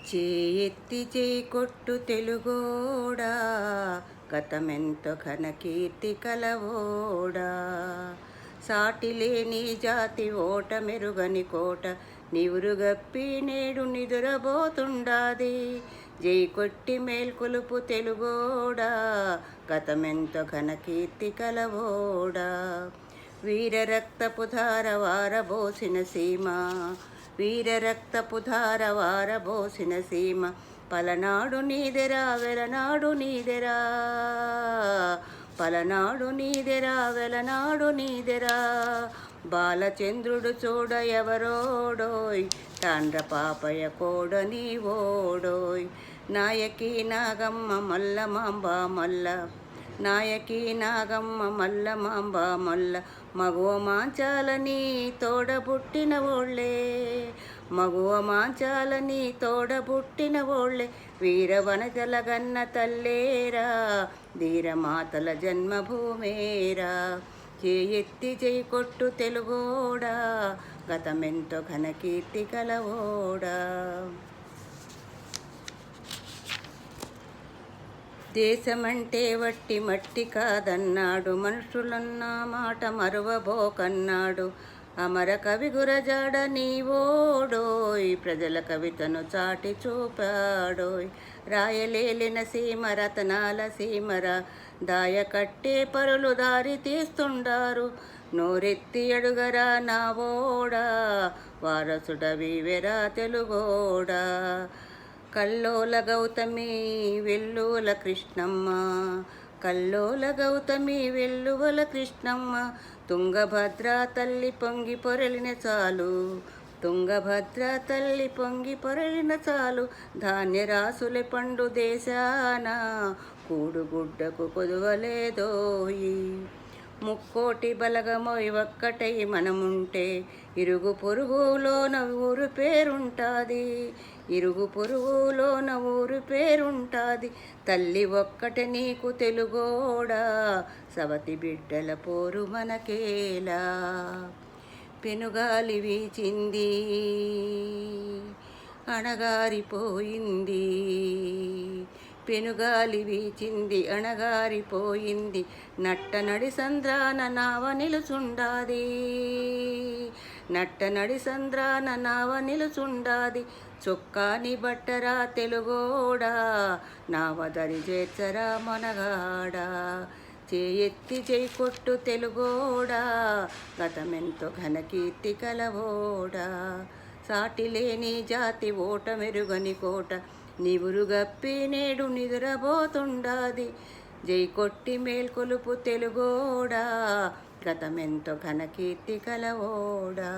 చేయెత్తి చేయి కొట్టు తెలుగోడా, గతమెంతో ఘనకీర్తి కలవోడా. సాటిలేని జాతి ఓట మెరుగని కోట, నివురుగప్పి నేడు నిదురబోతుండాది. జై కొట్టి మేల్కొలుపు తెలుగోడా, గతమెంతో ఘనకీర్తి కలవోడా. వీర రక్తపు ధార వారబోసిన సీమ, వీర రక్తపు ధార వారబోసిన సీమ. పలనాడు నీదెరా వెలనాడు నీదెరా, పలనాడు నీదెరా వెలనాడు నీదెరా. బాలచంద్రుడు చూడ ఎవరోడోయ్, తాండ్ర పాపయ కోడ నీవోడోయ్. నాయకి నాగమ్మ మల్ల మాంబ మల్ల, నాయకి నాగమ్మ మల్ల మాంబ మల్ల. మగువ మాంచాలని తోడబుట్టిన ఓళ్ళే, మగువ మాంచాలని తోడబుట్టిన ఓళ్ళే. వీరవనజల గన్న తల్లేరా, ధీరమాతల జన్మభూమేరా. చేయెత్తి చేయి కొట్టు తెలుగోడా, గతమెంతో ఘనకీర్తి కలవోడా. దేశమంటే వట్టి మట్టి కాదన్నాడు, మనుషులన్న మాట మరువబోకన్నాడు. అమర కవి గురజాడ నీవోడోయ్, ప్రజల కవితను చాటి చూపాడోయ్. రాయలేలిన సీమ రతనాల సీమర, దాయ కట్టే పరులు దారి తీస్తుండారు. నోరెత్తి అడుగరా నావోడా, వారసుడవివెరా తెలుగోడా. కల్లోల గౌతమి వెల్లువల కృష్ణమ్మ, కల్లోల గౌతమి వెల్లువల కృష్ణమ్మ. తుంగభద్ర తల్లి పొంగి పొరలిన చాలు, తుంగభద్ర తల్లి పొంగి పొరలిన చాలు. ధాన్యరాసుల పండు దేశాన, కూడుగుడ్డకు కొదువలేదోయి. ముక్కోటి బలగమోయ్ ఒక్కటై మనముంటే, ఇరుగు పొరుగులోన ఊరు పేరుంటాది, ఇరుగు పొరుగులోన ఊరు పేరుంటాది. తల్లి ఒక్కటే నీకు తెలుగోడా, సవతి బిడ్డల పోరు మనకేలా. పెనుగాలి వీచింది అణగారిపోయింది, పెనుగాలి వీచింది అణగారిపోయింది. నట్టనడి సంద్రాన నావ నిలుచుండాది, నట్టనడి సంద్రాన నావ నిలుచుండాది. చొక్కాని బట్టరా తెలుగోడా, నావ దరి చేర్చరా మనగాడా. చేయెత్తి చేయి కొట్టు తెలుగోడా, గతమెంతో ఘనకీర్తి కలవోడా. సాటిలేని జాతి ఓట మెరుగని కోట, నివురుగప్పి నేడు నిదురబోతుండాది. జై కొట్టి మేల్కొలుపు తెలుగోడా, గతమెంతో ఘనకీర్తి కలవోడా.